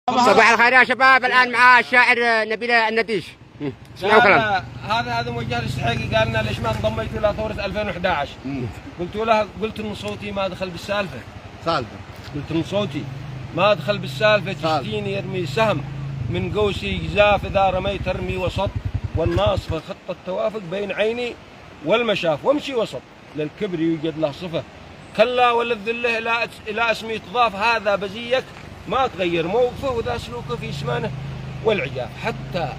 صباح الخير يا شباب. الآن مع الشاعر نبيل النديش. اسمعوا كلام. هذا موجه الاستحقاقي قال لنا ليش ما انضميت الى ثوره 2011؟ قلت ان صوتي ما دخل بالسالفه. قلت ان صوتي ما دخل بالسالفه، تشتيني يرمي سهم من قوسي جزاف، اذا رميت ارمي وسط، والناصفه خط التوافق بين عيني والمشاف، وامشي وسط للكبر يوجد له صفه، كلا وللذله الى اسمي تضاف، هذا بزيك ما تغير موقفه وذا سلوكه في سمانه والعجاف، حتى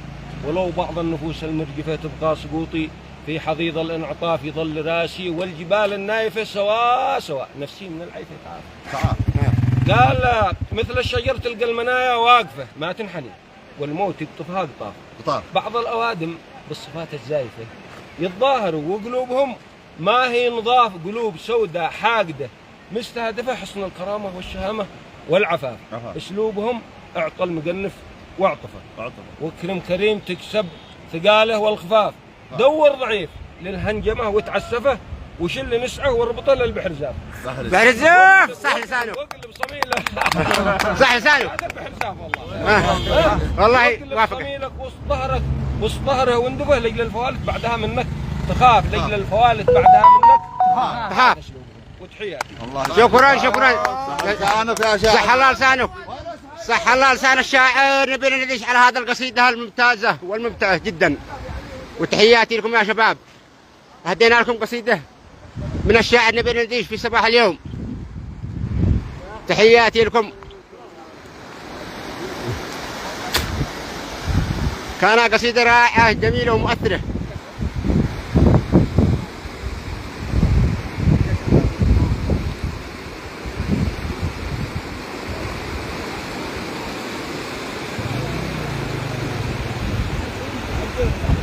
ولو بعض النفوس المرجفة تبقى سقوطي، في حضيض الانعطاف يظل راسي، والجبال النايفة سواء نفسي من العيفة تعال. قال مثل الشجرة تلقى المنايا واقفة ما تنحني، والموت يقطفها قطاف. بعض الأوادم بالصفات الزايفة يتظاهروا وقلوبهم ما هي نظاف، قلوب سوداء حاقدة مستهدفة حسن الكرامة والشهامة والعفاف، اسلوبهم اعطى المقنف واعطفه، واكرم كريم تكسب ثقاله والخفاف، دور ضعيف للهنجمه وتعسفه، وشل نسعه واربطه للبحر زاف. بحر زاف صح لسانه. واقلب صميله صح لسانه. هذا البحر زاف والله. والله وافق. صميلك وسط ظهره واندفه لجل الفوالد بعدها منك تخاف، لجل الفوالد بعدها منك تخاف. وتحياتي. شكرا. صح الله لسانك. صح الله لسان الشاعر نبيل النديش على هذا القصيدة الممتازة والممتعة جدا، وتحياتي لكم يا شباب. هدينا لكم قصيدة من الشاعر نبيل النديش في صباح اليوم. تحياتي لكم. كان قصيدة رائعة جميلة ومؤثرة. Good.